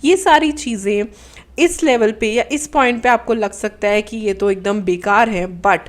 ये सारी चीज़ें इस लेवल पे या इस पॉइंट पे आपको लग सकता है कि ये तो एकदम बेकार है, but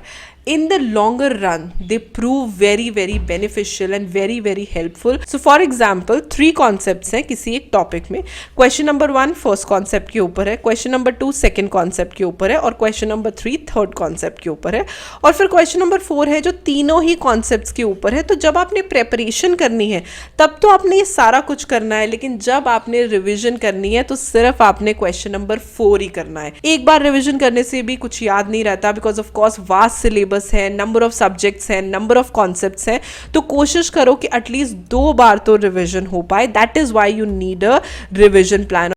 in the longer run they prove very very beneficial and very very helpful. So for example 3 concepts हैं किसी एक टॉपिक में. क्वेश्चन नंबर 1 फर्स्ट कॉन्सेप्ट के ऊपर है, क्वेश्चन नंबर 2 सेकंड कॉन्सेप्ट के ऊपर है और क्वेश्चन नंबर 3 थर्ड कॉन्सेप्ट के ऊपर है और फिर क्वेश्चन नंबर 4 है जो तीनों ही कॉन्सेप्ट्स के ऊपर है. तो जब आपने प्रेपरेशन करनी है तब तो आपने ये सारा कुछ करना है, लेकिन जब आपने रिविजन करनी है तो सिर्फ आपने क्वेश्चन नंबर 4 ही करना है. एक बार रिविजन करने से भी कुछ याद नहीं रहता, because of course vast syllabus है, नंबर ऑफ सब्जेक्ट्स है, नंबर ऑफ कॉन्सेप्ट्स है. तो कोशिश करो कि एटलीस्ट 2 बार तो रिवीजन हो पाए. That is why you need a revision plan.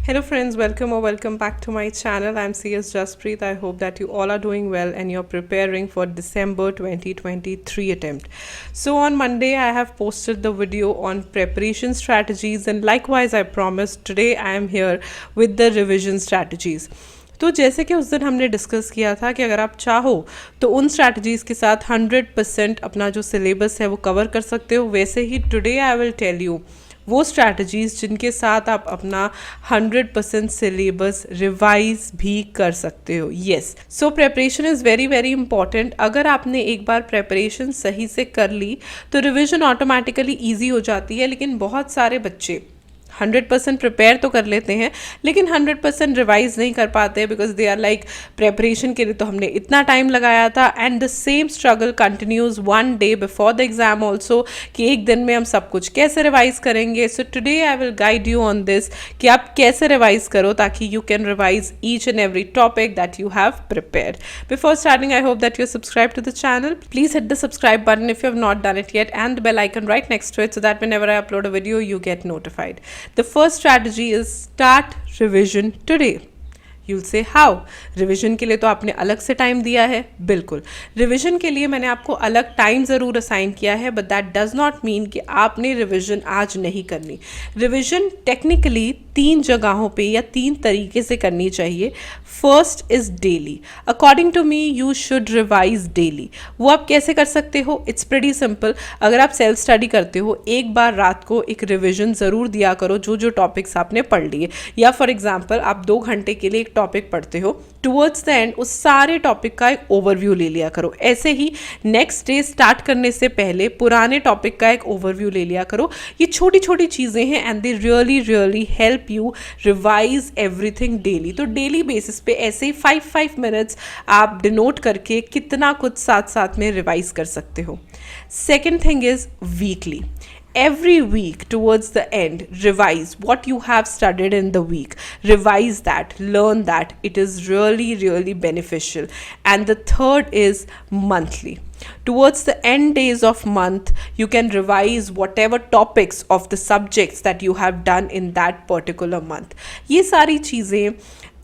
Hello friends, welcome back to my channel. I'm CS Jaspreet. I hope that you all are doing well and you're preparing for December 2023 attempt. So on Monday I have posted the video on preparation strategies, and likewise I promised today I am here with the revision strategies. तो जैसे कि उस दिन हमने discuss किया था कि अगर आप चाहो तो उन स्ट्रैटेजीज़ के साथ 100% अपना जो सिलेबस है वो कवर कर सकते हो, वैसे ही today I will tell you वो स्ट्रैटेजीज़ जिनके साथ आप अपना 100% सिलेबस रिवाइज भी कर सकते हो. Yes, so preparation is very very important. अगर आपने एक बार प्रेपरेशन सही से कर ली तो रिविजन ऑटोमेटिकली ईजी हो जाती है. लेकिन बहुत सारे बच्चे 100% प्रिपेयर तो कर लेते हैं लेकिन 100% रिवाइज नहीं कर पाते, because they are like preparation के लिए तो हमने इतना टाइम लगाया था. And the same struggle continues 1 day before the exam also, कि एक दिन में हम सब कुछ कैसे रिवाइज करेंगे. So today I will guide you on this कि आप कैसे रिवाइज करो ताकि you can revise each and every topic that you have prepared. Before starting I hope that you subscribe to the channel. Please hit the subscribe button if you have not done it yet and the bell icon right next to it so that whenever I upload a video you get notified. The first strategy is start revision today. You'll say how? Revision के लिए तो आपने अलग से time दिया है. बिल्कुल, revision के लिए मैंने आपको अलग टाइम ज़रूर असाइन किया है, but that does not mean कि आपने रिविजन आज नहीं करनी. रिविजन टेक्निकली 3 जगहों पे या 3 तरीके से करनी चाहिए. First is daily. According to me you should revise daily. वो आप कैसे कर सकते हो? It's pretty simple. अगर आप सेल्फ स्टडी करते हो, एक बार रात को एक रिविजन ज़रूर दिया करो जो जो टॉपिक्स आपने पढ़ लिए. या फॉर एग्जाम्पल आप 2 घंटे के लिए टॉपिक पढ़ते हो, टुवर्ड्स द एंड उस सारे टॉपिक का एक ओवरव्यू ले लिया करो. ऐसे ही नेक्स्ट डे स्टार्ट करने से पहले पुराने टॉपिक का एक ओवरव्यू ले लिया करो. ये छोटी छोटी चीज़ें हैं and they really really help you revise everything daily. तो डेली बेसिस पे ऐसे ही 5 मिनट्स आप डिनोट करके कितना कुछ साथ साथ में रिवाइज कर सकते हो. Second thing is weekly. Every week towards the end, revise what you have studied in the week. Revise that, learn that. It is really really beneficial. And the third is monthly. Towards the end days of month you can revise whatever topics of the subjects that you have done in that particular month. ये सारी चीज़ें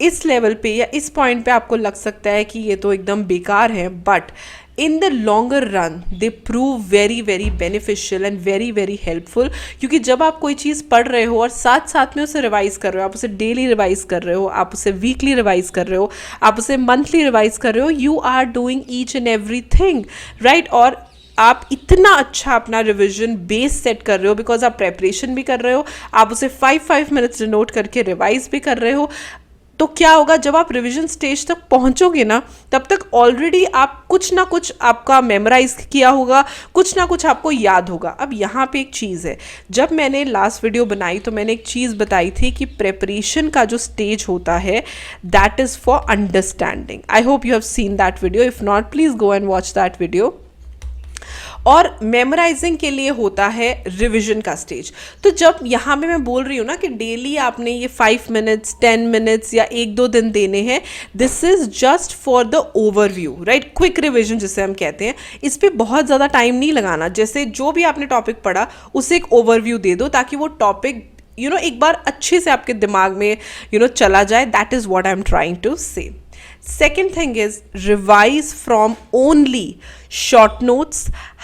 इस level पे या इस point पे आपको लग सकता है कि ये तो एकदम बेकार है, but in the longer run they prove very very beneficial and very very helpful. क्योंकि जब आप कोई चीज़ पढ़ रहे हो और साथ साथ में उसे रिवाइज कर रहे हो, आप उसे डेली रिवाइज कर रहे हो, आप उसे वीकली रिवाइज कर रहे हो, आप उसे मंथली रिवाइज कर रहे हो, you are doing each and every thing right. और आप इतना अच्छा अपना रिवीजन बेस सेट कर रहे हो बिकॉज आप प्रेपरेशन भी कर रहे हो, आप उसे 5 मिनट्स डिनोट करके रिवाइज भी कर रहे हो. तो क्या होगा, जब आप रिवीजन स्टेज तक पहुंचोगे ना, तब तक ऑलरेडी आप कुछ ना कुछ आपका मेमोराइज किया होगा, कुछ ना कुछ आपको याद होगा. अब यहाँ पे एक चीज़ है, जब मैंने लास्ट वीडियो बनाई तो मैंने एक चीज़ बताई थी कि प्रेपरेशन का जो स्टेज होता है that is for understanding. I hope you have seen that video. If not please go and watch that video. और मेमोराइजिंग के लिए होता है रिवीजन का स्टेज. तो जब यहाँ में मैं बोल रही हूँ ना कि डेली आपने ये 5 मिनट्स 10 मिनट्स या 1-2 दिन देने हैं, this is just for the overview right. Quick revision जिसे हम कहते हैं, इस पर बहुत ज़्यादा टाइम नहीं लगाना. जैसे जो भी आपने टॉपिक पढ़ा उसे एक ओवरव्यू दे दो ताकि वो टॉपिक एक बार अच्छे से आपके दिमाग में चला जाए. That is what I am trying to say. Second thing is revise from only short notes,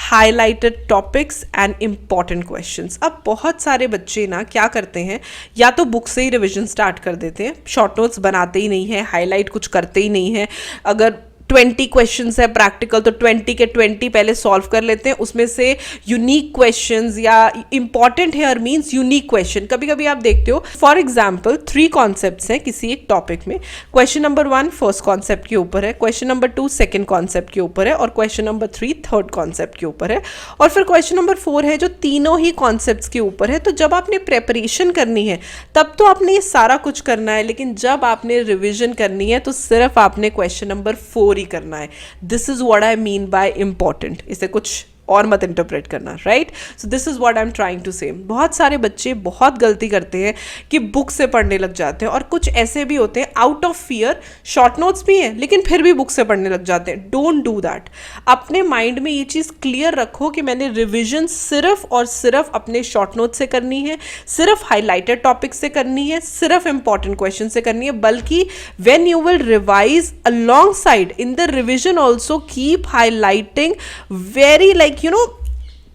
highlighted topics and important questions. अब बहुत सारे बच्चे ना क्या करते हैं, या तो बुक से ही रिवीजन स्टार्ट कर देते हैं, शॉर्ट नोट्स बनाते ही नहीं है, हाईलाइट कुछ करते ही नहीं है. अगर 20 क्वेश्चंस है प्रैक्टिकल, तो 20 के 20 पहले सॉल्व कर लेते हैं, उसमें से यूनिक क्वेश्चंस या important here means unique question. कभी कभी आप देखते हो फॉर एग्जांपल 3 कॉन्सेप्ट्स हैं किसी एक टॉपिक में, क्वेश्चन नंबर 1 फर्स्ट कॉन्सेप्ट के ऊपर है, क्वेश्चन नंबर 2 सेकंड कॉन्सेप्ट के ऊपर है, और क्वेश्चन नंबर 3 थर्ड कॉन्सेप्ट के ऊपर है, और फिर क्वेश्चन नंबर 4 है जो तीनों ही कॉन्सेप्ट्स के ऊपर है। तो जब आपने प्रेपरेशन करनी है तब तो आपने ये सारा कुछ करना है, लेकिन जब आपने रिविजन करनी है तो सिर्फ आपने क्वेश्चन नंबर 4 ही करना है। This is what I mean by important, इसे कुछ और मत इंटरप्रेट करना, right? So this is what I am trying to say. बहुत सारे बच्चे बहुत गलती करते हैं कि बुक से पढ़ने लग जाते हैं, और कुछ ऐसे भी होते हैं out of fear, short notes भी हैं लेकिन फिर भी बुक से पढ़ने लग जाते हैं। Don't do that. अपने माइंड में ये चीज़ क्लियर रखो कि मैंने रिविजन सिर्फ और सिर्फ अपने शॉर्ट नोट से करनी है, सिर्फ हाईलाइटेड टॉपिक से करनी है, सिर्फ इंपॉर्टेंट क्वेश्चन से करनी है, बल्कि when you will revise along side in the revision also keep highlighting very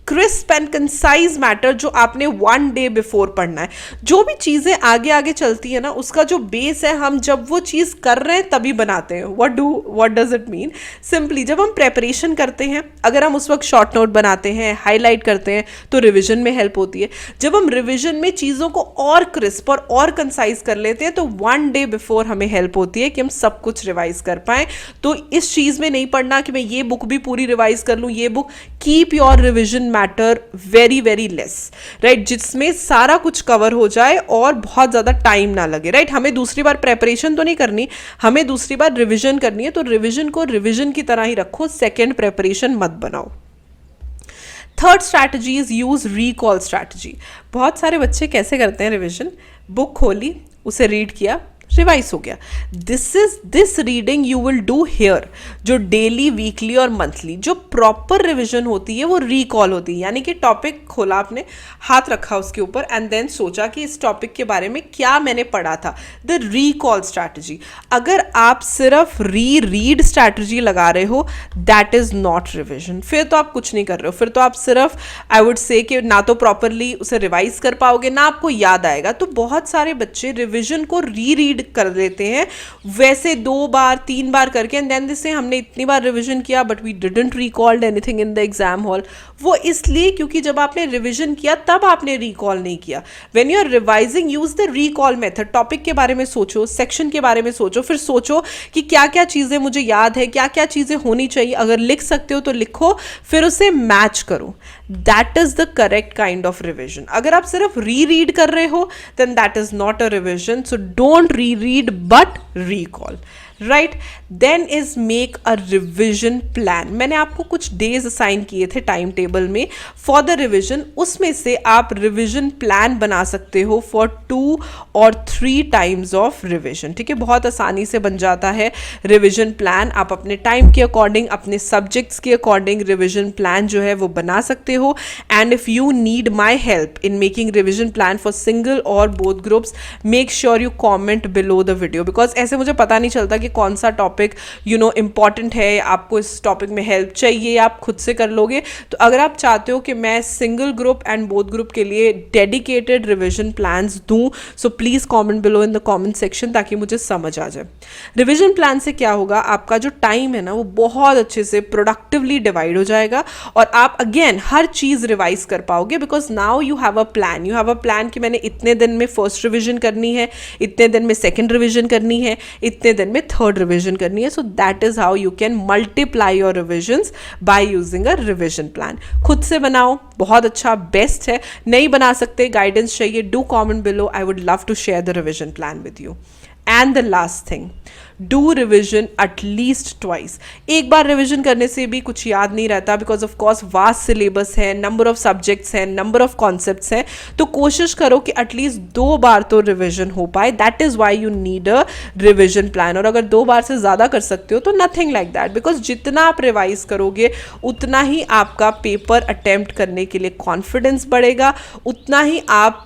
crisp and concise matter जो आपने 1 डे बिफोर पढ़ना है। जो भी चीज़ें आगे आगे चलती है ना, उसका जो बेस है हम जब वो चीज़ कर रहे हैं तभी बनाते हैं। What does it mean? Simply जब हम प्रेपरेशन करते हैं, अगर हम उस वक्त शॉर्ट नोट बनाते हैं, हाईलाइट करते हैं, तो रिविजन में हेल्प होती है। जब हम रिविजन में चीज़ों को और क्रिस्प और कंसाइज कर लेते हैं तो 1 डे बिफोर हमें हेल्प होती है कि हम सब कुछ रिवाइज कर पाएँ। तो इस चीज़ में नहीं पढ़ना कि मैं ये बुक भी पूरी रिवाइज कर लूँ, ये book. Keep your revision matter very very less, right, जिसमें सारा कुछ कवर हो जाए और बहुत ज़्यादा टाइम ना लगे, राइट? हमें दूसरी बार प्रेपरेशन तो नहीं करनी, हमें दूसरी बार रिविजन करनी है, तो रिविजन को रिविजन की तरह ही रखो, सेकेंड प्रेपरेशन मत बनाओ। Third strategy is use recall strategy. बहुत सारे बच्चे कैसे करते हैं रिविजन? बुक खोली, उसे रीड किया, रिवाइज हो गया। This reading you will do here. जो डेली, वीकली और मंथली जो प्रॉपर रिविजन होती है वो रिकॉल होती है, यानी कि टॉपिक खोला आपने, हाथ रखा उसके ऊपर एंड देन सोचा कि इस टॉपिक के बारे में क्या मैंने पढ़ा था, द रिकॉल स्ट्रैटेजी। अगर आप सिर्फ रीड स्ट्रैटेजी लगा रहे हो, दैट इज नॉट रिविजन। फिर तो आप कुछ नहीं कर रहे हो, फिर तो आप सिर्फ, आई वुड से कि ना तो प्रॉपरली उसे रिवाइज कर पाओगे, ना आपको याद आएगा। तो बहुत सारे बच्चे रिविजन को रीड कर देते हैं वैसे 2 बार 3 बार करके, एंड देन दिस से हमने इतनी बार रिवीजन किया but we didn't recalled anything in the exam hall. वो इसलिए क्योंकि जब आपने रिवीजन किया तब आपने रिकॉल नहीं किया। When you are revising use the recall method. Topic के बारे में सोचो, सेक्शन के बारे में सोचो, फिर सोचो कि क्या क्या चीजें मुझे याद है, क्या क्या चीजें होनी चाहिए। अगर लिख सकते हो तो लिखो, फिर उसे मैच करो। That is the correct kind of revision. अगर आप सिर्फ रीड कर रहे हो then that is not a revision. So don't read but recall, right? Then is make a revision plan. मैंने आपको कुछ डेज असाइन किए थे टाइम टेबल में फॉर द रिविजन, उसमें से आप रिविजन प्लान बना सकते हो फॉर 2 और 3 टाइम्स ऑफ रिविजन। ठीक है, बहुत आसानी से बन जाता है रिविजन प्लान। आप अपने टाइम के अकॉर्डिंग, अपने सब्जेक्ट्स के अकॉर्डिंग रिविजन प्लान जो है वो बना सकते हो। And if you need my help in making revision plan for single और both groups, make sure you comment below the video, because ऐसे मुझे पता नहीं चलता कि कौन सा टॉपिक इंपॉर्टेंट है, आपको इस टॉपिक में हेल्प चाहिए, आप खुद से कर लोगे। तो अगर आप चाहते हो कि मैं single group and both group के लिए डेडिकेटेड रिविजन प्लान्स दूं, so please comment below in the comment section ताकि मुझे समझ आ जाए। रिविजन प्लान से क्या होगा, आपका जो टाइम है ना वो बहुत अच्छे से प्रोडक्टिवली डिवाइड हो जाएगा और आप अगेन हर चीज रिवाइज कर पाओगे, because now you have a plan. You have a plan कि मैंने इतने दिन में फर्स्ट रिविजन करनी है, इतने दिन में सेकेंड रिविजन करनी है, इतने दिन में थर्ड रिविजन करनी है। So that is how you can multiply your revisions by using a revision plan. खुद से बनाओ, बहुत अच्छा, बेस्ट है। नहीं बना सकते, गाइडेंस चाहिए, do comment below, I would love to share the revision plan with you. And the last thing, do revision at least twice. एक बार रिविजन करने से भी कुछ याद नहीं रहता, because of course vast syllabus है, नंबर ऑफ सब्जेक्ट्स हैं, नंबर ऑफ कॉन्सेप्ट्स हैं। तो कोशिश करो कि एटलीस्ट 2 बार तो रिविजन हो पाए। That is why you need a revision plan. और अगर 2 बार से ज़्यादा कर सकते हो तो नथिंग लाइक दैट, बिकॉज जितना आप रिवाइज करोगे उतना ही आपका पेपर अटेम्प्ट करने के लिए कॉन्फिडेंस बढ़ेगा, उतना ही आप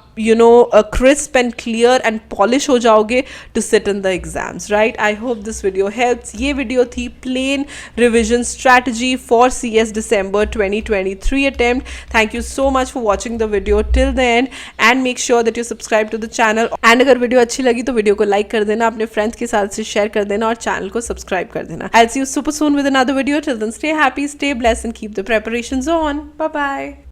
crisp and clear and polish हो जाओगे to sit in the exams, right? I hope this video helps. ये video थी plain revision strategy for CS December 2023 attempt. Thank you so much for watching the video till the end and make sure that you subscribe to the channel. And अगर video अच्छी लगी तो video को like कर देना, अपने friends के साथ से शेयर कर देना और चैनल को सब्सक्राइब कर देना. I'll see you super soon with another video. Till then, stay happy, stay blessed and keep the preparations on. Bye bye.